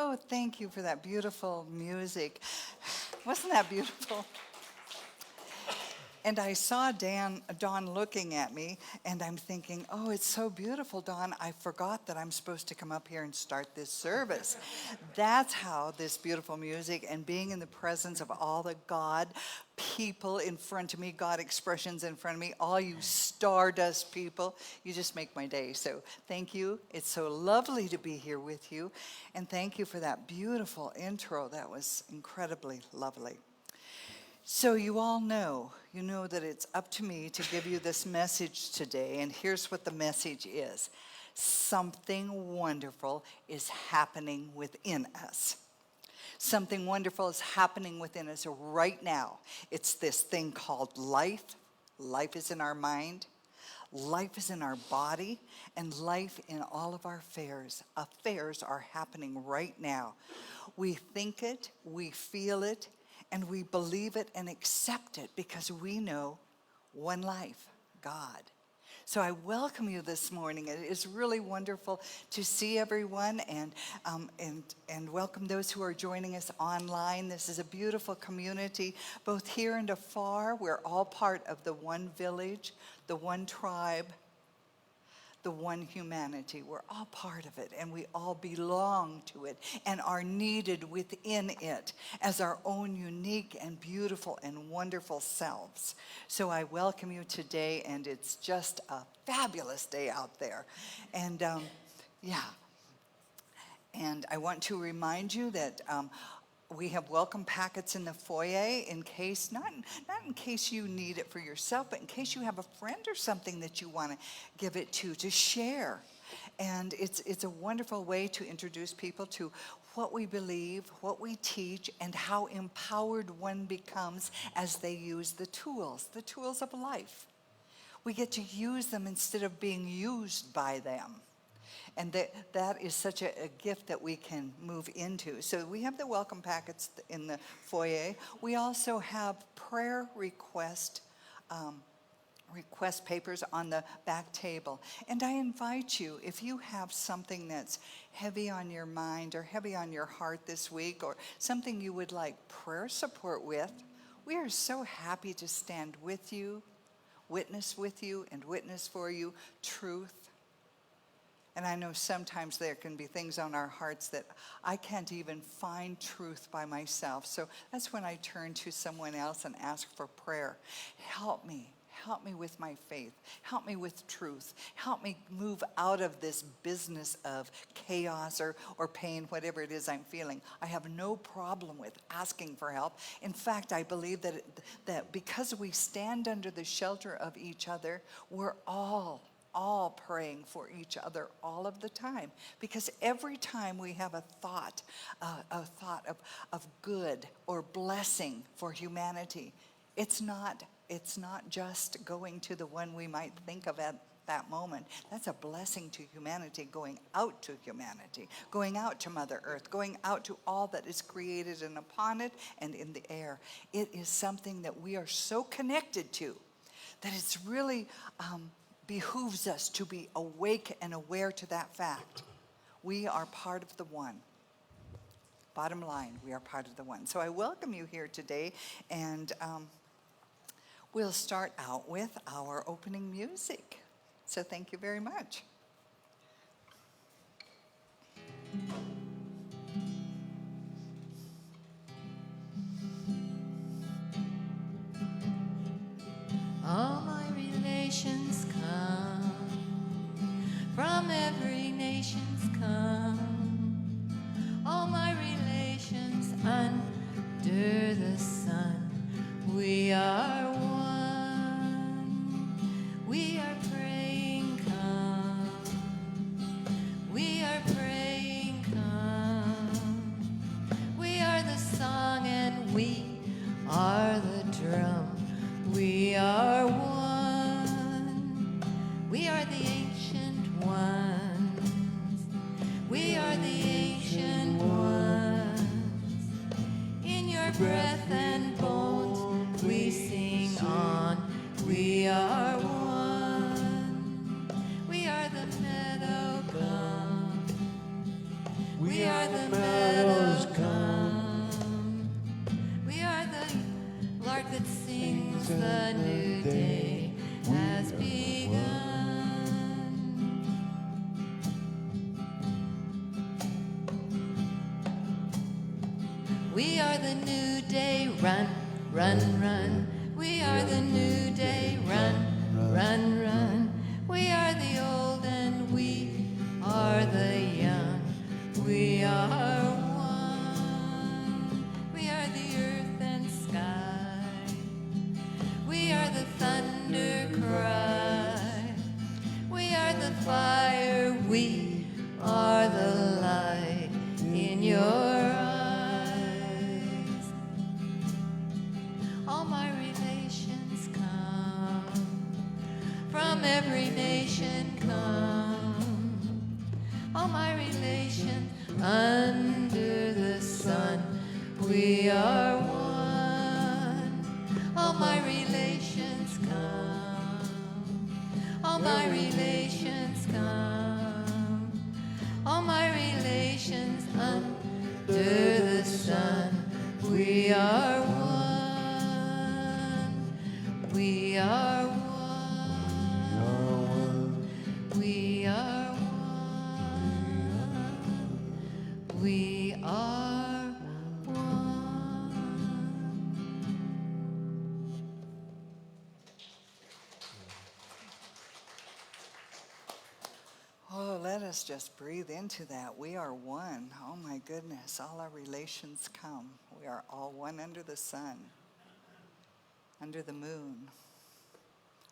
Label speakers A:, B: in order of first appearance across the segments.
A: Oh, thank you for that beautiful music. Wasn't that beautiful? And I saw Dawn looking at me, and I'm thinking, oh, it's so beautiful, Dawn. I forgot that I'm supposed to come up here and start this service. That's how this beautiful music and being in the presence of all the God people in front of me, God expressions in front of me, all you stardust people, you just make my day. So thank you. It's so lovely to be here with you. And thank you for that beautiful intro. That was incredibly lovely. So you all know that it's up to me to give you this message today, and here's what the message is. Something wonderful is happening within us. Something wonderful is happening within us right now. It's this thing called life. Life is in our mind. Life is in our body, and life in all of our affairs. Affairs are happening right now. We think it, we feel it, and we believe it and accept it because we know one life, God. So I welcome you this morning. It is really wonderful to see everyone and welcome those who are joining us online. This is a beautiful community, both here and afar. We're all part of the one village, the one tribe, the one humanity. We're all part of it, and we all belong to it and are needed within it as our own unique and beautiful and wonderful selves. So I welcome you today, and it's just a fabulous day out there. And and I want to remind you that we have welcome packets in the foyer in case, not in case you need it for yourself, but in case you have a friend or something that you want to give it to share. And it's a wonderful way to introduce people to what we believe, what we teach, and how empowered one becomes as they use the tools of life. We get to use them instead of being used by them. And that is such a gift that we can move into. So we have the welcome packets in the foyer. We also have prayer request papers on the back table. And I invite you, if you have something that's heavy on your mind or heavy on your heart this week, or something you would like prayer support with, we are so happy to stand with you, witness with you, and witness for you truth. And I know sometimes there can be things on our hearts that I can't even find truth by myself. So that's when I turn to someone else and ask for prayer. Help me with my faith. Help me with truth. Help me move out of this business of chaos or pain, whatever it is I'm feeling. I have no problem with asking for help. In fact, I believe that because we stand under the shelter of each other, we're all praying for each other all of the time, because every time we have a thought of good or blessing for humanity, it's not just going to the one we might think of at that moment. That's a blessing to humanity, going out to humanity, going out to Mother Earth, going out to all that is created and upon it and in the air. It is something that we are so connected to that it's really behooves us to be awake and aware to that fact. We are part of the one. Bottom line, we are part of the one. So I welcome you here today, and we'll start out with our opening music. So thank you very much.
B: All my relations come, from every nation's come. All my relations under the sun, we are one. We are praying, come. We are praying, come. We are the song and we are the drum. We are one. We are the ancient ones. We are the ancient ones. In your breath and bones we sing on. We are one. We are the meadow gum. We are the meadow sings the new day has begun. We are the new day, run, run, run. We are the new day, run, run, run. We are the old and we are the young. We are one. We are the earth and sky. We are the thunder cry. We are the fire. We are the light in your eyes. All my relations come, from every nation come. All my relations under the sun, we are one. All my relations come. All my relations come. All my relations under the sun, we are one. We are one. We are one. We are one.
A: Oh, let us just breathe into that. We are one. Oh my goodness, all our relations come. We are all one under the sun, under the moon,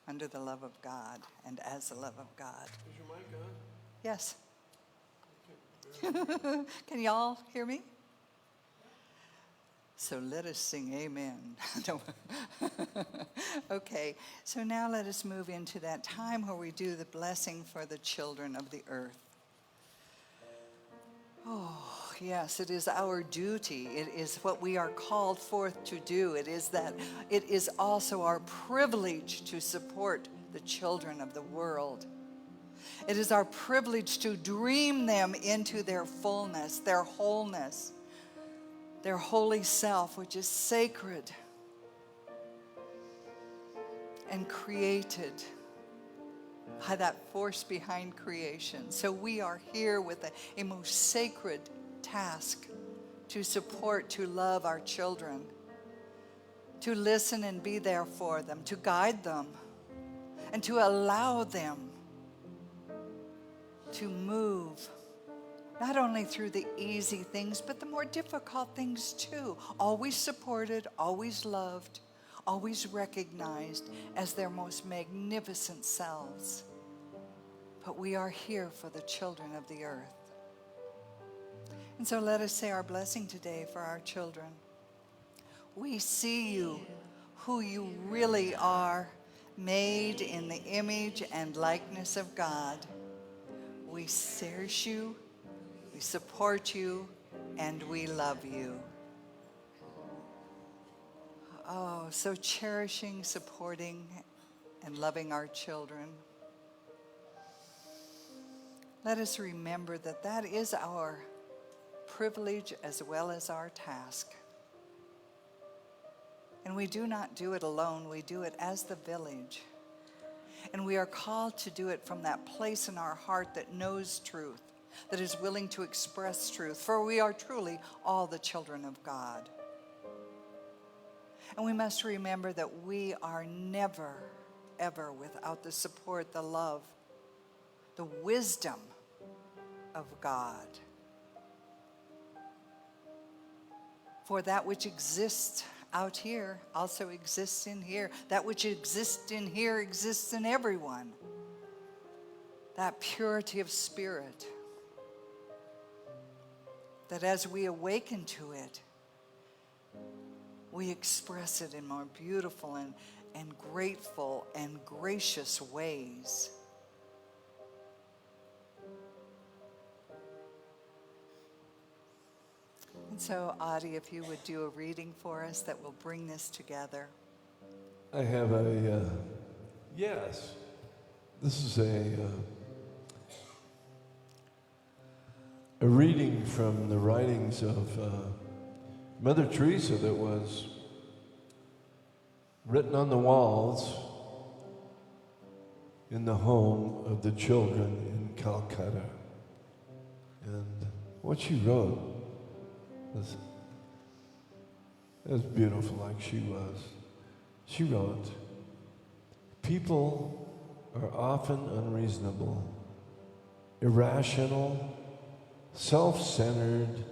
A: under the love of God, and as the love of God.
C: Is your mic on?
A: Yes. Can y'all hear me? So let us sing amen. No. Okay, so now let us move into that time where we do the blessing for the children of the earth. Oh, yes, it is our duty. It is what we are called forth to do. It is also our privilege to support the children of the world. It is our privilege to dream them into their fullness, their wholeness, their holy self, which is sacred and created by that force behind creation. So we are here with a most sacred task to support, to love our children, to listen and be there for them, to guide them, and to allow them to move not only through the easy things, but the more difficult things too. Always supported, always loved, always recognized as their most magnificent selves. But we are here for the children of the earth. And so let us say our blessing today for our children. We see you, who you really are, made in the image and likeness of God. We cherish you, we support you, and we love you. Oh, so cherishing, supporting, and loving our children. Let us remember that that is our privilege as well as our task. And we do not do it alone, we do it as the village. And we are called to do it from that place in our heart that knows truth, that is willing to express truth, for we are truly all the children of God. And we must remember that we are never, ever without the support, the love, the wisdom of God. For that which exists out here also exists in here. That which exists in here exists in everyone. That purity of spirit. That as we awaken to it, we express it in more beautiful and grateful and gracious ways. And so, Adi, if you would do a reading for us that will bring this together.
C: I have yes. This is a reading from the writings of Mother Teresa that was written on the walls in the home of the children in Calcutta. And what she wrote was as beautiful like she was. She wrote, "People are often unreasonable, irrational, self-centered.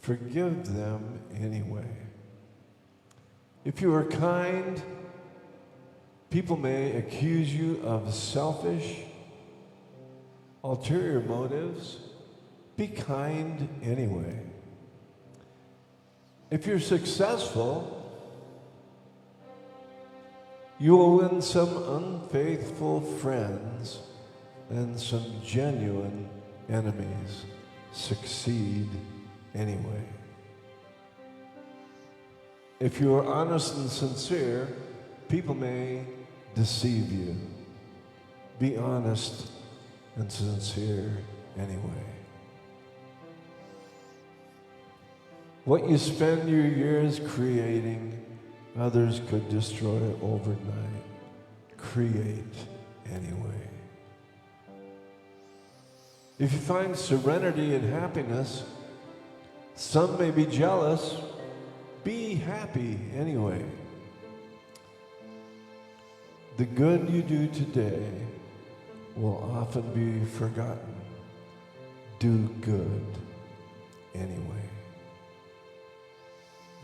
C: Forgive them anyway. If you are kind, people may accuse you of selfish, ulterior motives. Be kind anyway. If you're successful, you will win some unfaithful friends and some genuine enemies. Succeed anyway. If you are honest and sincere, people may deceive you. Be honest and sincere anyway. What you spend your years creating, others could destroy overnight. Create anyway. If you find serenity and happiness, some may be jealous. Be happy anyway. The good you do today will often be forgotten. Do good anyway.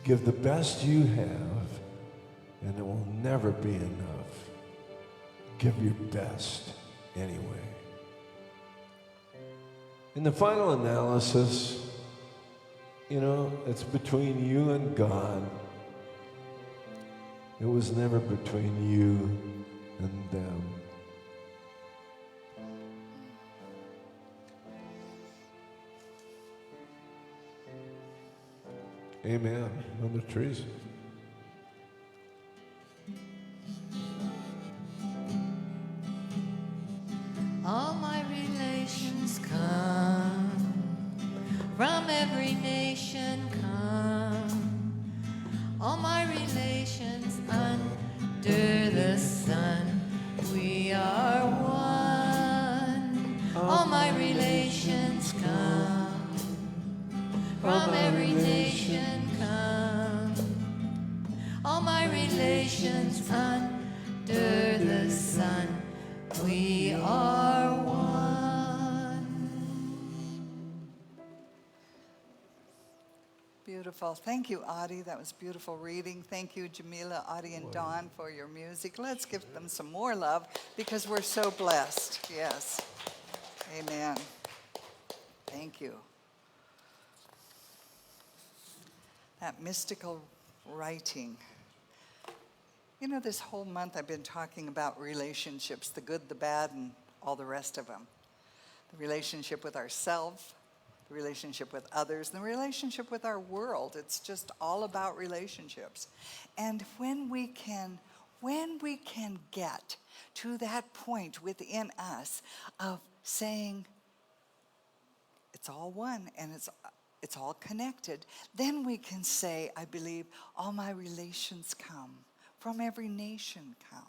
C: Give the best you have, and it will never be enough. Give your best anyway. In the final analysis, it's between you and God. It was never between you and them. Amen. Mother Teresa.
B: All my relations come, from every nation come. All my relations under the sun, we are one. All my relations come, from every nation come. All my relations under the sun, we are one.
A: Beautiful. Thank you, Adi. That was beautiful reading. Thank you, Jamila, Adi, and Dawn for your music. Let's give them some more love because we're so blessed. Yes. Amen. Thank you. That mystical writing. This whole month I've been talking about relationships, the good, the bad, and all the rest of them. The relationship with ourselves, the relationship with others, and the relationship with our world. It's just all about relationships. And when we can get to that point within us of saying, it's all one and it's all connected, then we can say, I believe all my relations come, from every nation come.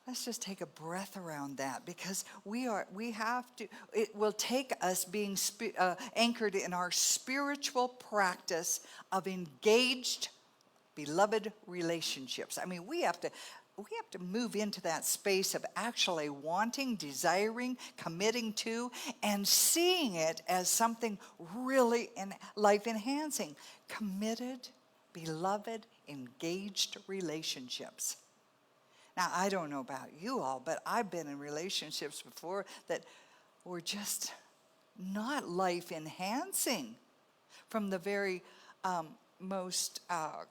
A: Let's just take a breath around that, because it will take us being anchored in our spiritual practice of engaged, beloved relationships. I mean, we have to move into that space of actually wanting, desiring, committing to, and seeing it as something really life-enhancing. Committed, beloved, engaged relationships. Now, I don't know about you all, but I've been in relationships before that were just not life-enhancing, from the very most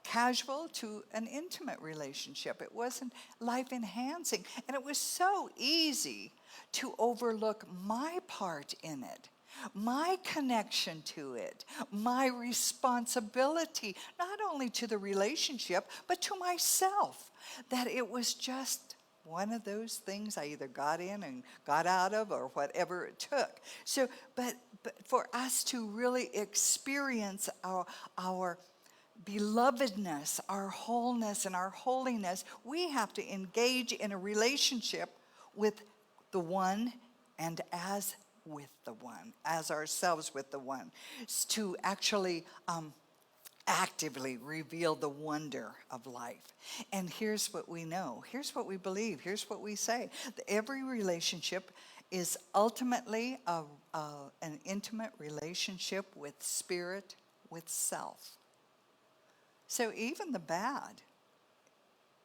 A: casual to an intimate relationship. It wasn't life-enhancing, and it was so easy to overlook my part in it, my connection to it, my responsibility, not only to the relationship, but to myself, that it was just one of those things I either got in and got out of, or whatever it took. So, but for us to really experience our belovedness, our wholeness, and our holiness, we have to engage in a relationship with the one and as with the one, as ourselves with the one, to actually actively reveal the wonder of life. And here's what we know, here's what we believe, here's what we say. Every relationship is ultimately an intimate relationship with spirit, with self. So even the bad,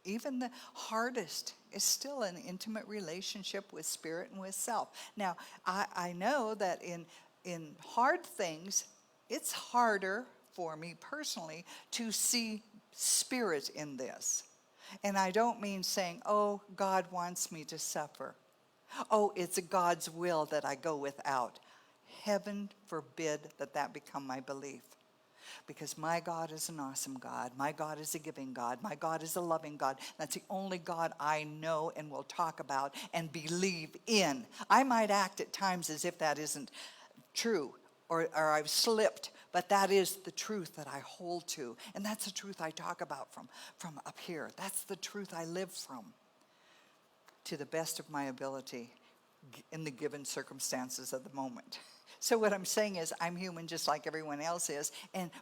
A: even the hardest is still an intimate relationship with spirit and with self. Now, I know that in hard things, it's harder for me personally to see spirit in this. And I don't mean saying, oh, God wants me to suffer. Oh, it's God's will that I go without. Heaven forbid that that become my belief. Because my God is an awesome God. My God is a giving God. My God is a loving God. That's the only God I know and will talk about and believe in. I might act at times as if that isn't true or I've slipped, but that is the truth that I hold to. And that's the truth I talk about from up here. That's the truth I live from to the best of my ability in the given circumstances of the moment. So what I'm saying is I'm human just like everyone else is,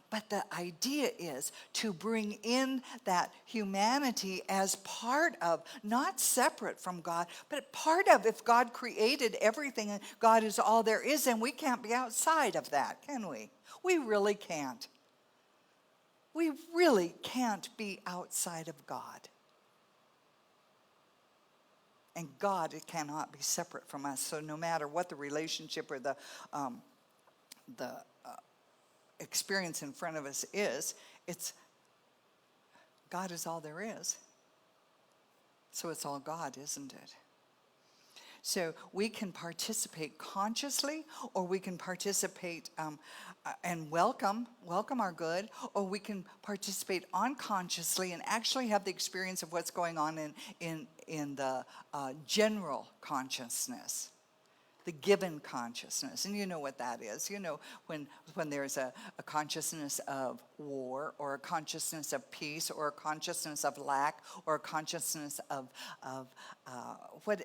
A: but the idea is to bring in that humanity as part of, not separate from God, but part of. If God created everything and God is all there is, then we can't be outside of that, can we? We really can't. We really can't be outside of God. And God cannot be separate from us. So no matter what the relationship or the experience in front of us is, it's God is all there is. So it's all God, isn't it? So we can participate consciously, or we can participate and welcome our good, or we can participate unconsciously and actually have the experience of what's going on in the general consciousness. The given consciousness, and you know what that is. You know when there's a consciousness of war, or a consciousness of peace, or a consciousness of lack, or a consciousness of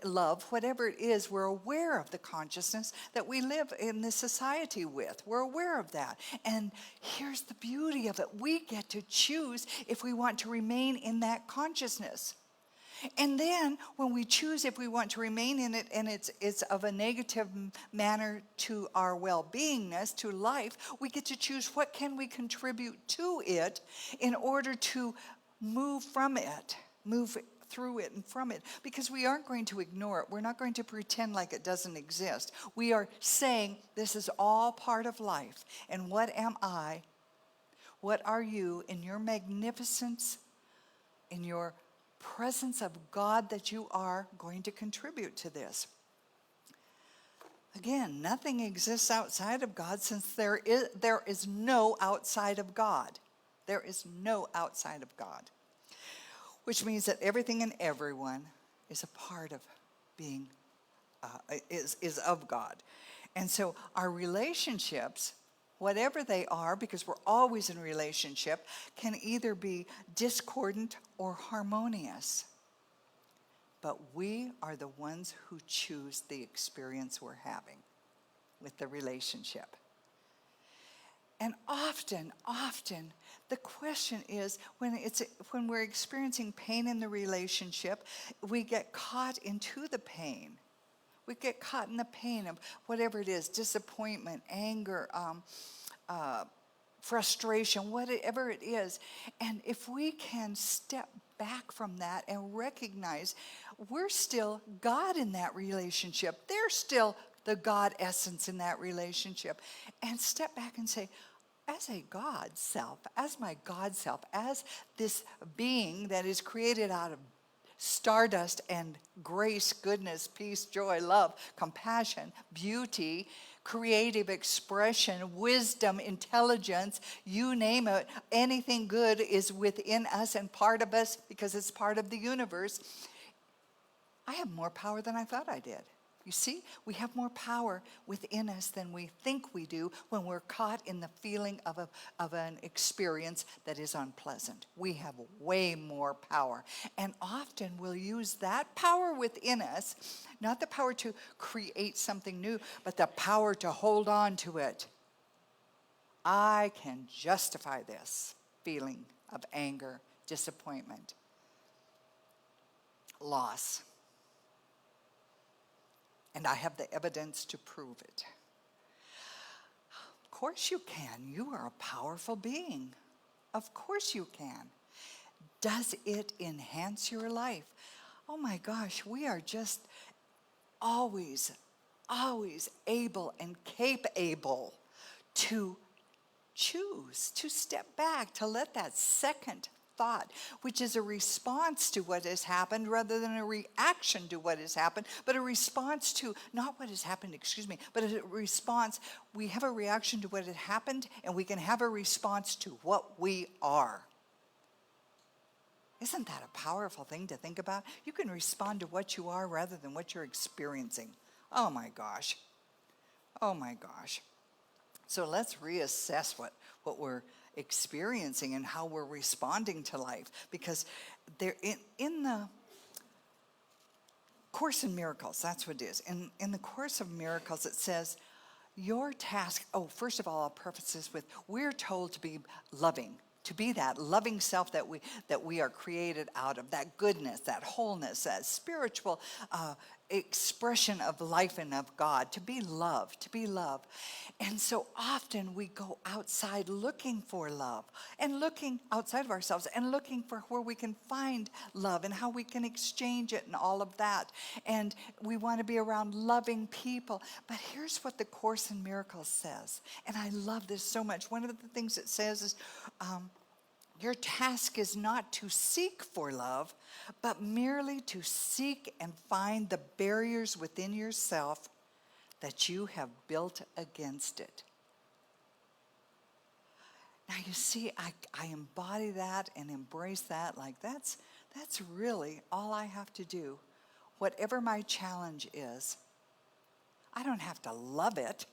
A: love, whatever it is, we're aware of the consciousness that we live in this society with. We're aware of that. And here's the beauty of it. We get to choose if we want to remain in that consciousness. And then when we choose if we want to remain in it and it's of a negative manner to our well-beingness, to life, we get to choose what can we contribute to it in order to move from it, move through it and from it. Because we aren't going to ignore it. We're not going to pretend like it doesn't exist. We are saying this is all part of life. And what am I? What are you in your magnificence, in your presence of God that you are going to contribute to this? Again, nothing exists outside of God, since there is no outside of God. There is no outside of God. Which means that everything and everyone is a part of being, is of God. And so our relationships, whatever they are, because we're always in relationship, can either be discordant or harmonious. But we are the ones who choose the experience we're having with the relationship. And often, the question is, when we're experiencing pain in the relationship, we get caught into the pain. We get caught in the pain of whatever it is, disappointment, anger, frustration, whatever it is. And if we can step back from that and recognize we're still God in that relationship, there's still the God essence in that relationship, and step back and say, as a God self, as my God self, as this being that is created out of stardust and grace, goodness, peace, joy, love, compassion, beauty, creative expression, wisdom, intelligence, you name it, anything good is within us and part of us because it's part of the universe. I have more power than I thought I did. You see, we have more power within us than we think we do when we're caught in the feeling of an experience that is unpleasant. We have way more power. And often we'll use that power within us, not the power to create something new, but the power to hold on to it. I can justify this feeling of anger, disappointment, loss. And I have the evidence to prove it. Of course you can. You are a powerful being. Of course you can. Does it enhance your life? Oh my gosh, we are just always able and capable to choose, to step back, to let that second thought, which is a response to what has happened rather than a reaction to what has happened, but a response to, not what has happened, but a response. We have a reaction to what had happened, and we can have a response to what we are. Isn't that a powerful thing to think about? You can respond to what you are rather than what you're experiencing. Oh my gosh. Oh my gosh. So let's reassess what we're experiencing and how we're responding to life. Because there in the Course in Miracles, that's what it is. In the Course of Miracles, it says, your task, first of all, I'll preface this with, we're told to be loving, to be that loving self that we are created out of, that goodness, that wholeness, that spiritual expression of life and of God, to be love, to be love. And so often we go outside looking for love and looking outside of ourselves and looking for where we can find love and how we can exchange it and all of that. And we want to be around loving people. But here's what the Course in Miracles says. And I love this so much. One of the things it says is, your task is not to seek for love, but merely to seek and find the barriers within yourself that you have built against it. Now you see, I embody that and embrace that, like that's really all I have to do. Whatever my challenge is, I don't have to love it.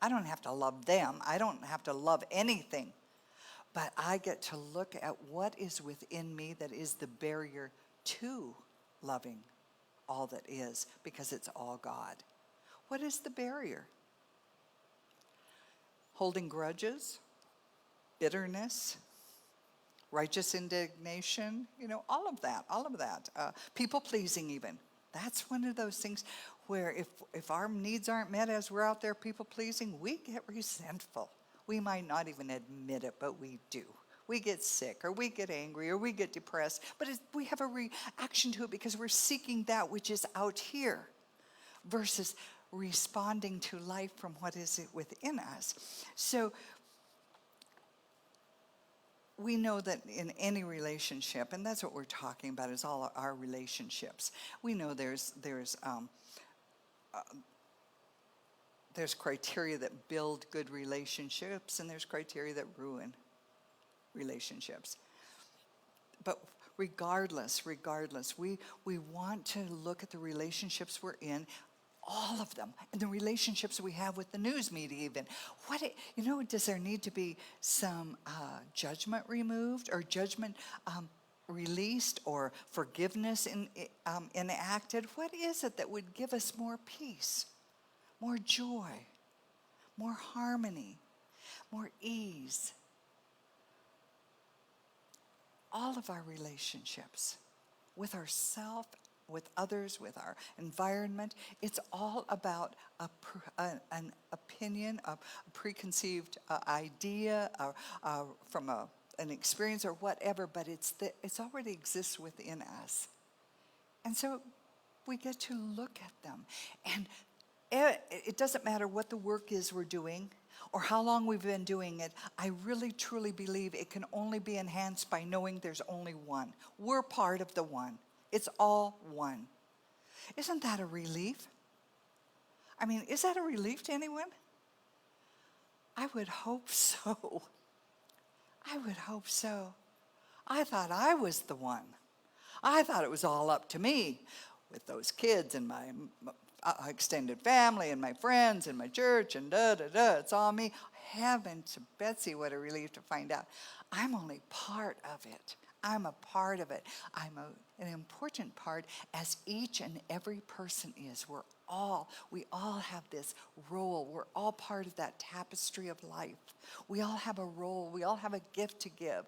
A: I don't have to love them. I don't have to love anything. But I get to look at what is within me that is the barrier to loving all that is, because it's all God. What is the barrier? Holding grudges, bitterness, righteous indignation, all of that. People pleasing even. That's one of those things where if our needs aren't met as we're out there people pleasing, we get resentful. We might not even admit it, but we do. We get sick, or we get angry, or we get depressed. But we have a reaction to it because we're seeking that which is out here versus responding to life from what is within us. So we know that in any relationship, and that's what we're talking about, is all our relationships. We know there's criteria that build good relationships, and there's criteria that ruin relationships. But regardless, we want to look at the relationships we're in, all of them, and the relationships we have with the news media even. Does there need to be some judgment removed, or judgment released, or forgiveness enacted? What is it that would give us more peace, more joy, more harmony, more ease? All of our relationships with ourselves, with others, with our environment, it's all about an opinion, a preconceived idea, from an experience or whatever, but it's already exists within us. And so we get to look at them. And it doesn't matter what the work is we're doing or how long we've been doing it. I really, truly believe it can only be enhanced by knowing there's only one. We're part of the one. It's all one. Isn't that a relief? I mean, is that a relief to anyone? I would hope so. I would hope so. I thought I was the one. I thought it was all up to me with those kids and my extended family and my friends and my church and it's all me. Heaven to Betsy, what a relief to find out. I'm only part of it. I'm a part of it. An important part, as each and every person is. We all have this role. We're all part of that tapestry of life. We all have a role. We all have a gift to give.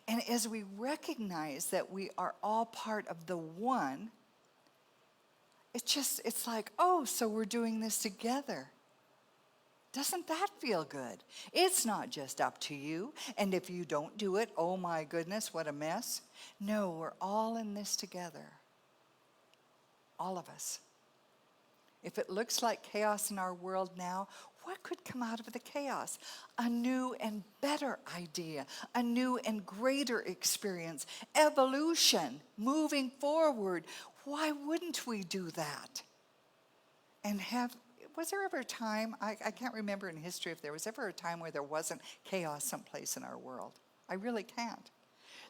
A: And as we recognize that we are all part of the one, it's like, oh, so we're doing this together. Doesn't that feel good? It's not just up to you. And if you don't do it, oh my goodness, what a mess. No, we're all in this together. All of us. If it looks like chaos in our world now, what could come out of the chaos? A new and better idea, a new and greater experience, evolution, moving forward. Why wouldn't we do that? And was there ever a time, I can't remember in history if there was ever a time where there wasn't chaos someplace in our world. I really can't.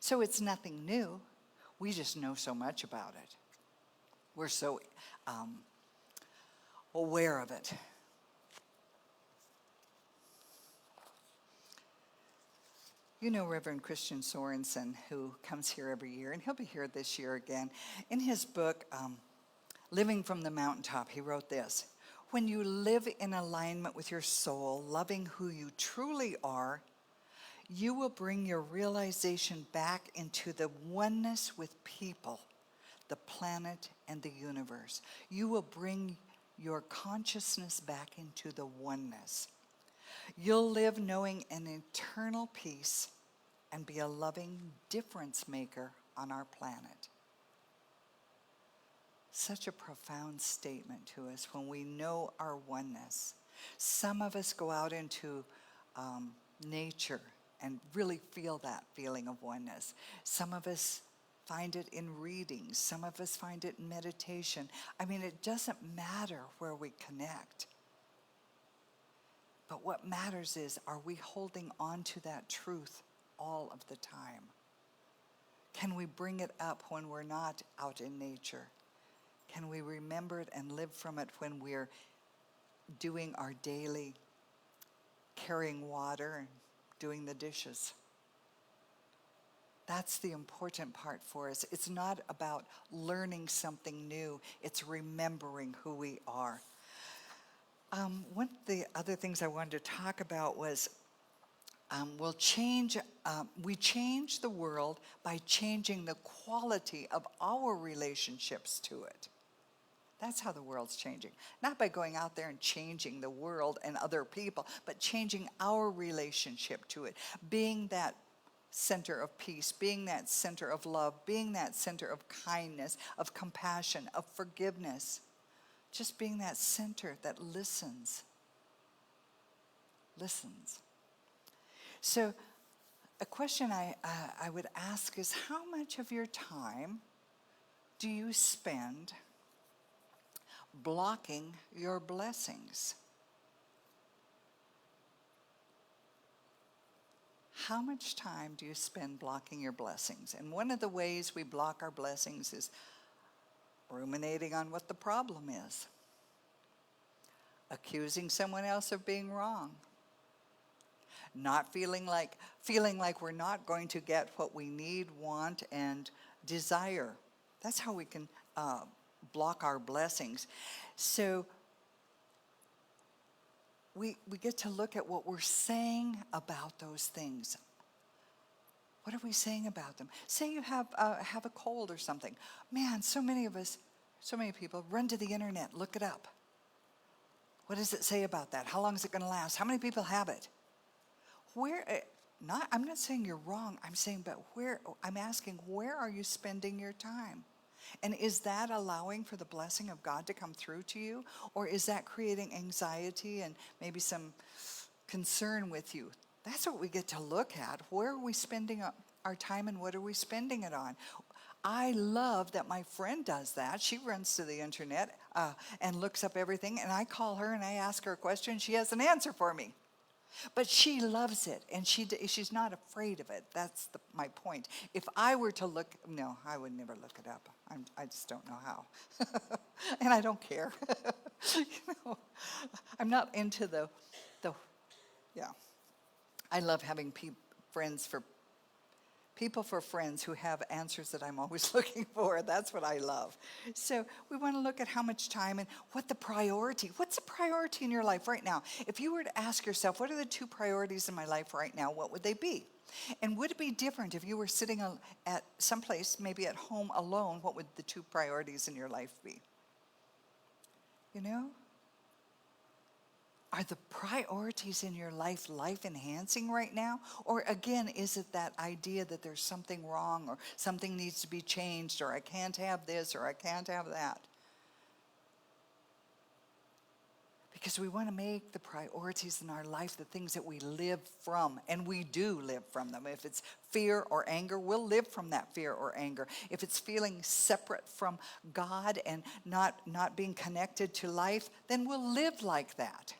A: So it's nothing new. We just know so much about it. We're so aware of it. You know Reverend Christian Sorensen, who comes here every year, and he'll be here this year again. In his book, Living from the Mountaintop, he wrote this: when you live in alignment with your soul, loving who you truly are, you will bring your realization back into the oneness with people, the planet, and the universe. You will bring your consciousness back into the oneness. You'll live knowing an eternal peace and be a loving difference maker on our planet. Such a profound statement to us when we know our oneness. Some of us go out into nature and really feel that feeling of oneness. Some of us find it in reading. Some of us find it in meditation. I mean, it doesn't matter where we connect. But what matters is, are we holding on to that truth all of the time? Can we bring it up when we're not out in nature? Can we remember it and live from it when we're doing our daily carrying water and doing the dishes? That's the important part for us. It's not about learning something new. It's remembering who we are. One of the other things I wanted to talk about was we change the world by changing the quality of our relationships to it. That's how the world's changing. Not by going out there and changing the world and other people, but changing our relationship to it. Being that center of peace, being that center of love, being that center of kindness, of compassion, of forgiveness. Just being that center that listens. Listens. So a question I would ask is, how much of your time do you spend blocking your blessings? How much time do you spend blocking your blessings? And one of the ways we block our blessings is ruminating on what the problem is, accusing someone else of being wrong, not feeling like we're not going to get what we need, want, and desire. That's how we can block our blessings. So we get to look at what we're saying about those things. What are we saying about them? Say you have a cold or something. Man, so many people run to the internet, look it up. What does it say about that? How long is it going to last? How many people have it? I'm not saying you're wrong. I'm asking, where are you spending your time? And is that allowing for the blessing of God to come through to you? Or is that creating anxiety and maybe some concern with you? That's what we get to look at. Where are we spending our time and what are we spending it on? I love that my friend does that. She runs to the internet and looks up everything, and I call her and I ask her a question. She has an answer for me. But she loves it, and she's not afraid of it. That's my point. If I were to look, no, I would never look it up. I just don't know how. And I don't care. You know, I'm not into yeah. I love having people for friends who have answers that I'm always looking for. That's what I love. So we want to look at how much time and what's the priority in your life right now? If you were to ask yourself, what are the 2 priorities in my life right now, what would they be? And would it be different if you were sitting at someplace, maybe at home alone, what would the 2 priorities in your life be? You know? Are the priorities in your life life-enhancing right now? Or again, is it that idea that there's something wrong or something needs to be changed or I can't have this or I can't have that? Because we want to make the priorities in our life the things that we live from, and we do live from them. If it's fear or anger, we'll live from that fear or anger. If it's feeling separate from God and not being connected to life, then we'll live like that.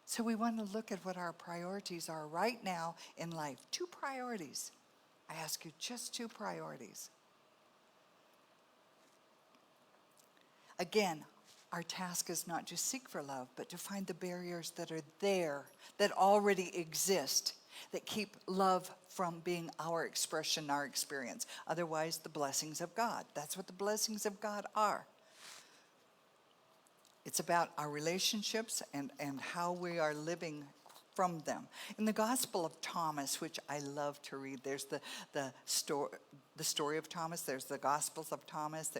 A: So we want to look at what our priorities are right now in life. 2 priorities. I ask you, just 2 priorities. Again, our task is not to seek for love, but to find the barriers that are there, that already exist, that keep love from being our expression, our experience. Otherwise, the blessings of God. That's what the blessings of God are. It's about our relationships and how we are living from them. In the Gospel of Thomas, which I love to read, there's the story of Thomas, there's the Gospels of Thomas,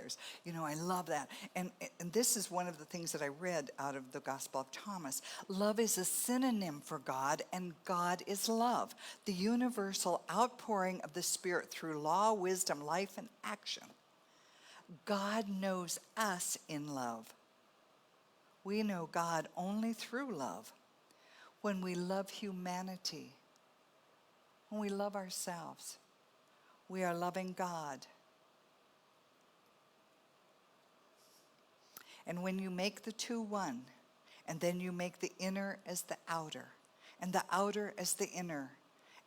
A: I love that. And this is one of the things that I read out of the Gospel of Thomas. Love is a synonym for God, and God is love, the universal outpouring of the Spirit through law, wisdom, life, and action. God knows us in love. We know God only through love. When we love humanity, when we love ourselves, we are loving God. And when you make the 2 one, and then you make the inner as the outer, and the outer as the inner,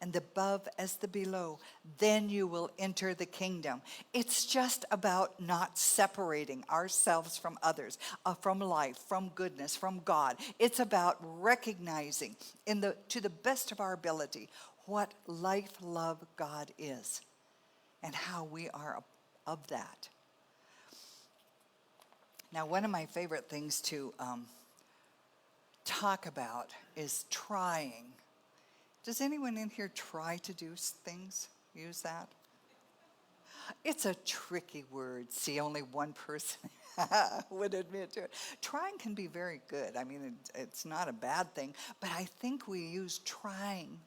A: and the above as the below, then you will enter the kingdom. It's just about not separating ourselves from others, from life, from goodness, from God. It's about recognizing to the best of our ability what life, love, God is and how we are of that. Now, one of my favorite things to talk about is trying. Does anyone in here try to do things? Use that? It's a tricky word. See, only one person would admit to it. Trying can be very good. I mean, it's not a bad thing. But I think we use trying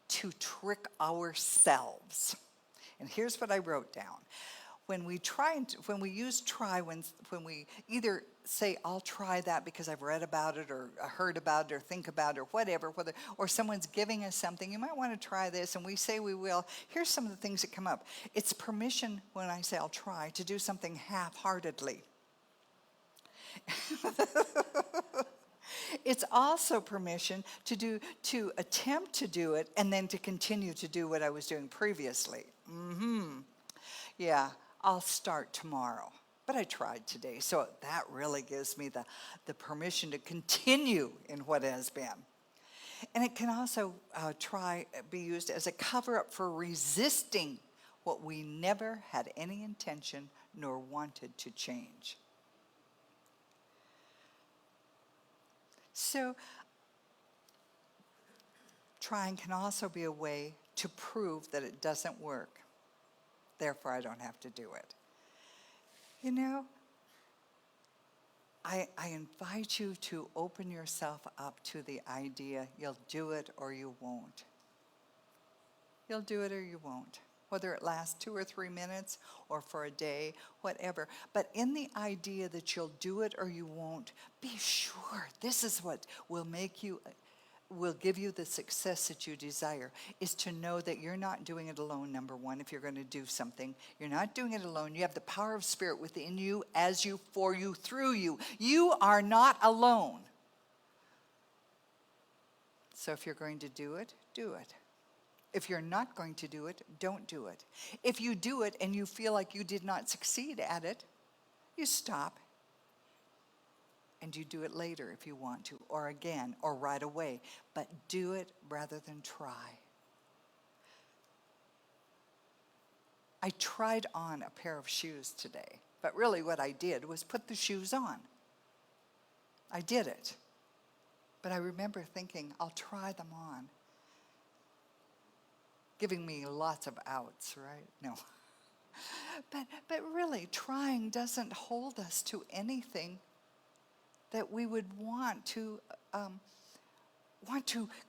A: to trick ourselves. And here's what I wrote down. When we use try, when we either say, I'll try that because I've read about it or heard about it or think about it or whatever, or someone's giving us something, you might want to try this, and we say we will. Here's some of the things that come up. It's permission, when I say I'll try, to do something half-heartedly. It's also permission to attempt to do it and then to continue to do what I was doing previously. Yeah, I'll start tomorrow, but I tried today. So that really gives me the permission to continue in what has been. And it can also be used as a cover-up for resisting what we never had any intention nor wanted to change. So trying can also be a way to prove that it doesn't work. Therefore, I don't have to do it. You know, I invite you to open yourself up to the idea you'll do it or you won't. You'll do it or you won't. Whether it lasts 2 or 3 minutes or for a day, whatever. But in the idea that you'll do it or you won't, be sure this is what will give you the success that you desire, is to know that you're not doing it alone, number one. If you're going to do something, you're not doing it alone. You have the power of Spirit within you, as you, for you, through you. You are not alone. So if you're going to do it, do it. If you're not going to do it, don't do it. If you do it and you feel like you did not succeed at it, you stop and you do it later if you want to, or again, or right away. But do it rather than try. I tried on a pair of shoes today, but really what I did was put the shoes on. I did it. But I remember thinking, I'll try them on. Giving me lots of outs, right? No. But really, trying doesn't hold us to anything that we would want to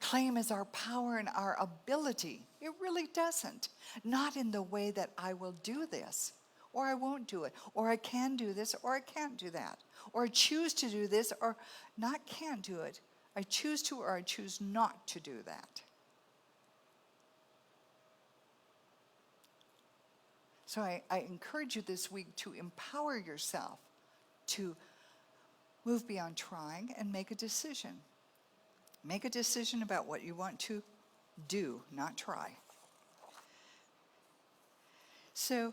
A: claim as our power and our ability. It really doesn't. Not in the way that I will do this, or I won't do it, or I can do this, or I can't do that, or I choose to do this, or not can't do it. I choose to, or I choose not to do that. So I encourage you this week to empower yourself to move beyond trying and make a decision. Make a decision about what you want to do, not try. So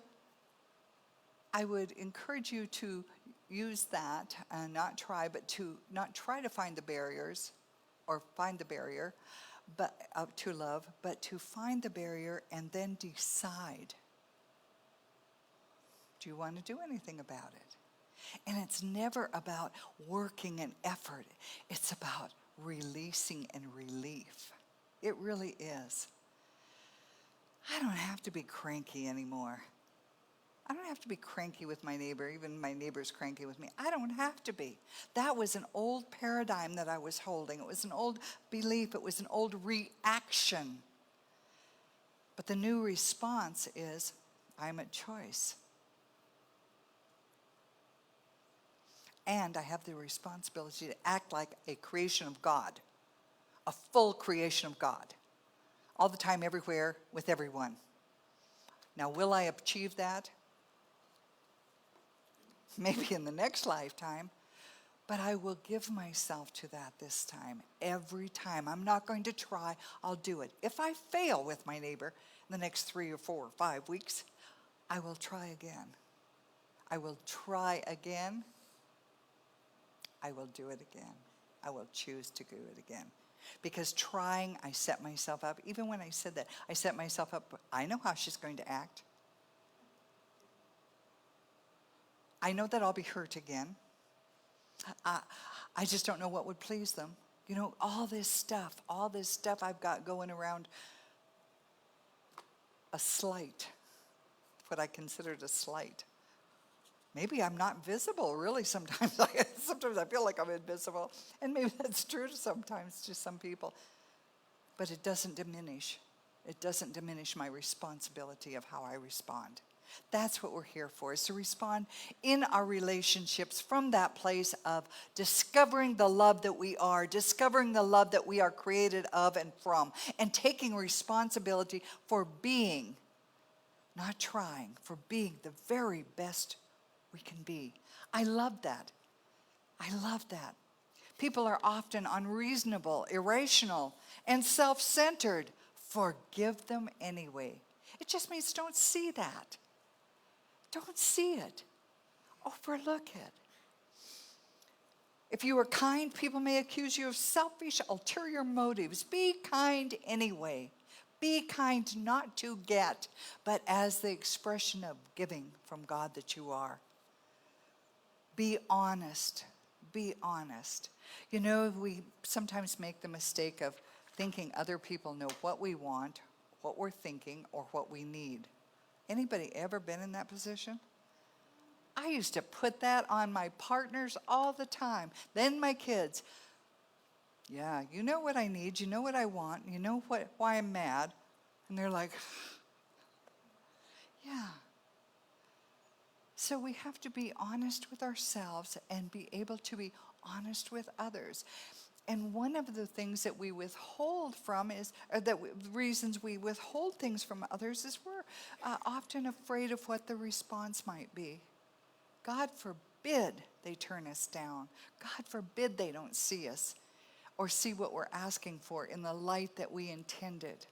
A: I would encourage you to use that, not try, but to not try to find the barriers or find the barrier but to love, but to find the barrier and then decide. Do you want to do anything about it? And it's never about working and effort. It's about releasing and relief. It really is. I don't have to be cranky anymore. I don't have to be cranky with my neighbor, even my neighbor's cranky with me. I don't have to be. That was an old paradigm that I was holding. It was an old belief. It was an old reaction. But the new response is, I'm at choice. And I have the responsibility to act like a creation of God, a full creation of God, all the time, everywhere, with everyone. Now, will I achieve that? Maybe in the next lifetime, but I will give myself to that this time, every time. I'm not going to try, I'll do it. If I fail with my neighbor in the next 3 or 4 or 5 weeks, I will try again. I will try again. I will do it again. I will choose to do it again. Because trying, I set myself up. Even when I said that, I set myself up. I know how she's going to act. I know that I'll be hurt again. I just don't know what would please them. You know, all this stuff I've got going around a slight, what I considered a slight. Maybe I'm not visible, really, sometimes. Sometimes I feel like I'm invisible. And maybe that's true sometimes to some people. But it doesn't diminish. It doesn't diminish my responsibility of how I respond. That's what we're here for, is to respond in our relationships from that place of discovering the love that we are, discovering the love that we are created of and from, and taking responsibility for being, not trying, for being the very best we can be. I love that. I love that. People are often unreasonable, irrational, and self-centered. Forgive them anyway. It just means don't see that. Don't see it. Overlook it. If you are kind, people may accuse you of selfish, ulterior motives. Be kind anyway. Be kind not to get, but as the expression of giving from God that you are. Be honest. Be honest. You know, we sometimes make the mistake of thinking other people know what we want, what we're thinking, or what we need. Anybody ever been in that position? I used to put that on my partners all the time. Then my kids. Yeah, you know what I need. You know what I want. You know why I'm mad. And they're like, yeah. So we have to be honest with ourselves and be able to be honest with others. And one of the things that we withhold from is, reasons we withhold things from others is we're often afraid of what the response might be. God forbid they turn us down. God forbid they don't see us. or see what we're asking for in the light that we intended.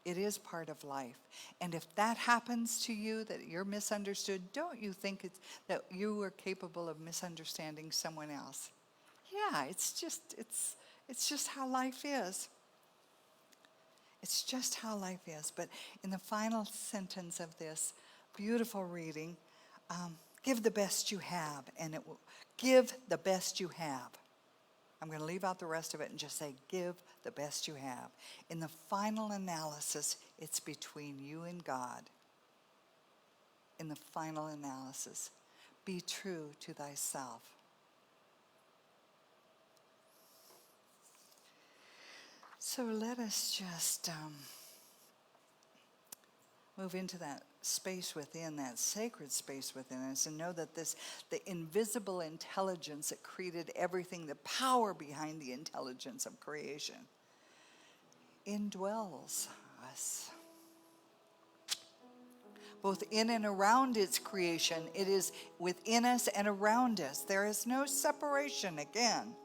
A: It is part of life. And if that happens to you, that you're misunderstood, don't you think that you are capable of misunderstanding someone else? Yeah, it's just how life is. It's just how life is. But in the final sentence of this beautiful reading, give the best you have, and it will give the best you have. I'm going to leave out the rest of it and just say, give the best you have. In the final analysis, it's between you and God. In the final analysis, be true to thyself. So let us just move into that space within, that sacred space within us, and know that the invisible intelligence that created everything, the power behind the intelligence of creation, indwells us. Both in and around its creation, it is within us and around us. There is no separation again.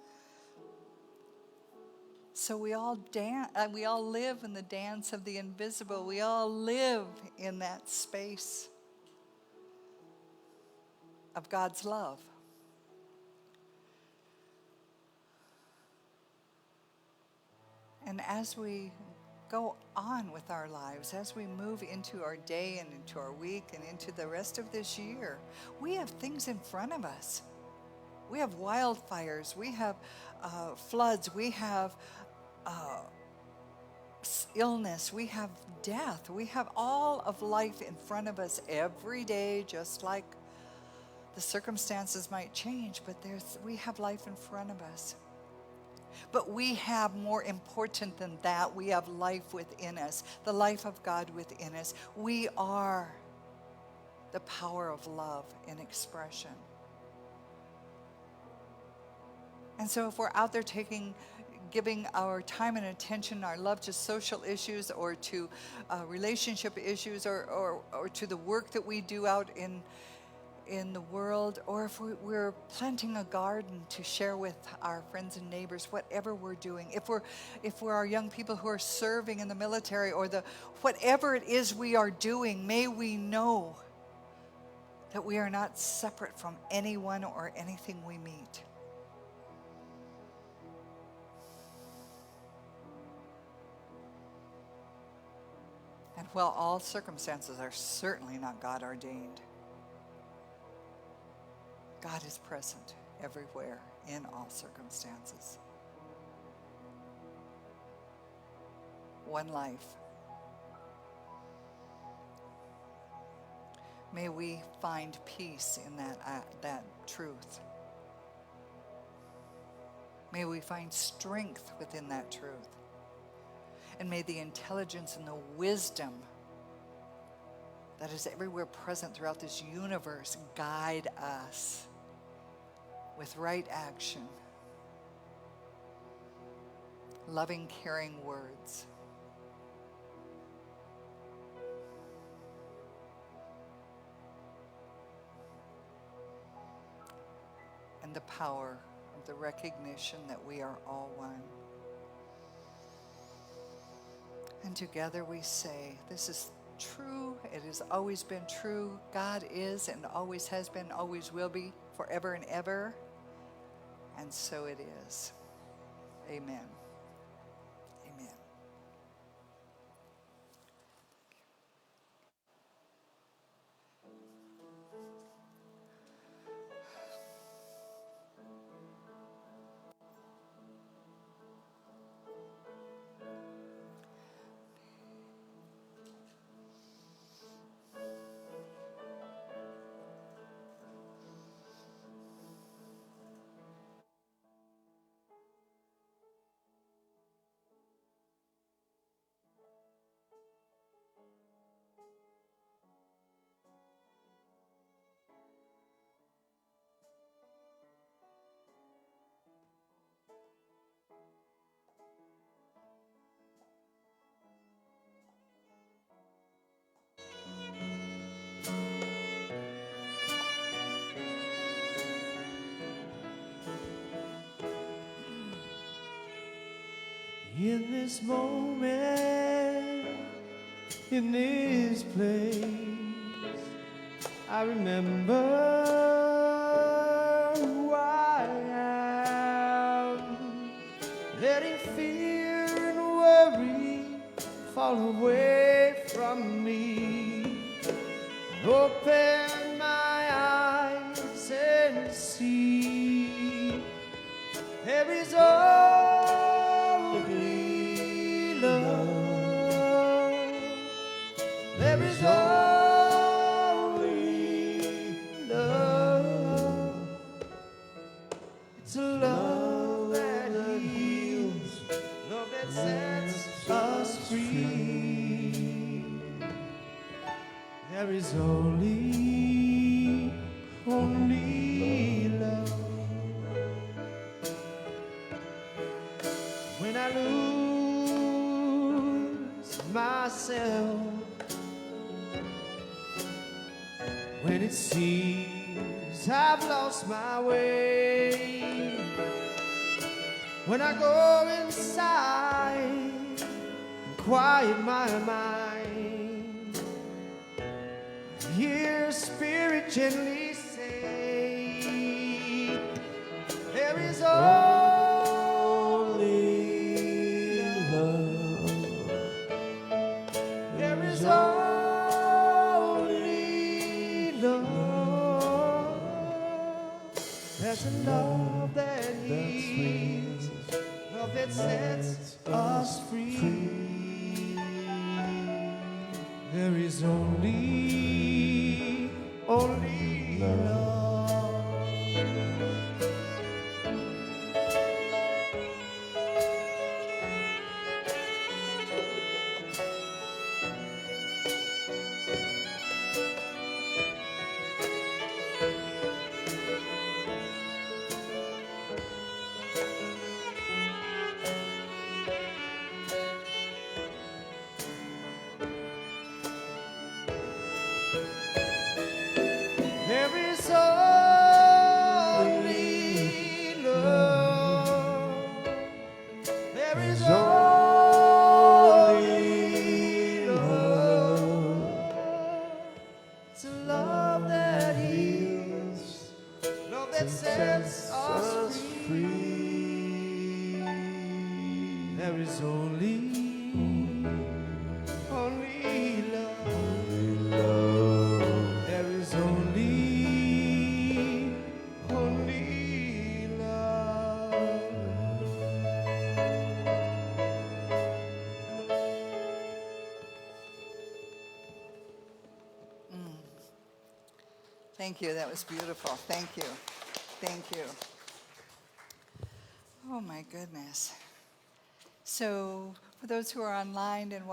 A: So we all live in the dance of the invisible. We all live in that space of God's love. And as we go on with our lives, as we move into our day and into our week and into the rest of this year, we have things in front of us. We have wildfires, we have floods, we have illness, we have death, we have all of life in front of us every day, just like the circumstances might change, but we have life in front of us. But we have, more important than that, we have life within us, the life of God within us. We are the power of love in expression. And so if we're out there giving our time and attention, our love to social issues or to relationship issues or to the work that we do out in the world, or if we're planting a garden to share with our friends and neighbors, whatever we're doing, if we're our young people who are serving in the military, or whatever it is we are doing, may we know that we are not separate from anyone or anything we meet. And while all circumstances are certainly not God ordained, God is present everywhere in all circumstances. One life. May we find peace in that truth. May we find strength within that truth. And may the intelligence and the wisdom that is everywhere present throughout this universe guide us with right action, loving, caring words, and the power of the recognition that we are all one. And together we say, this is true, it has always been true, God is and always has been, always will be, forever and ever, and so it is. Amen. Amen.
D: in this moment, in this place. I remember who I am, letting fear and worry fall away from me. Open my eyes and see there is only love. There is only love. It's a love that heals, love that sets us free. There is only love. When I lose myself, when it seems I've lost my way, when I go inside and quiet my mind, I hear Spirit gently say, there is only love. There is only love. There's a love that heals, love that sets us free. There is only love. There is only love. There is only love. It's a love that heals, love that sets us free. There is only love. There is only love.
A: Thank you. That was beautiful. Thank you. Thank you. Oh my goodness. So, for those who are online and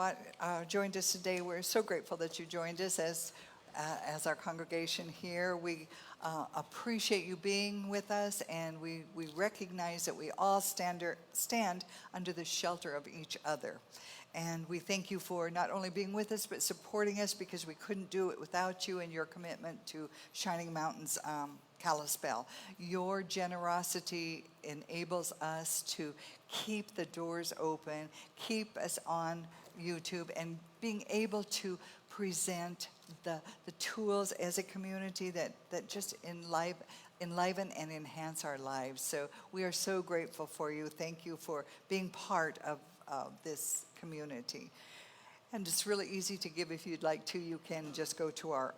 A: joined us today, we're so grateful that you joined us as our congregation here. We appreciate you being with us, and we recognize that we all stand under the shelter of each other. And we thank you for not only being with us, but supporting us, because we couldn't do it without you and your commitment to Shining Mountains Kalispell. Your generosity enables us to keep the doors open, keep us on YouTube, and being able to present the tools as a community that just enliven and enhance our lives. So we are so grateful for you. Thank you for being part of this community. And it's really easy to give if you'd like to. You can just go to our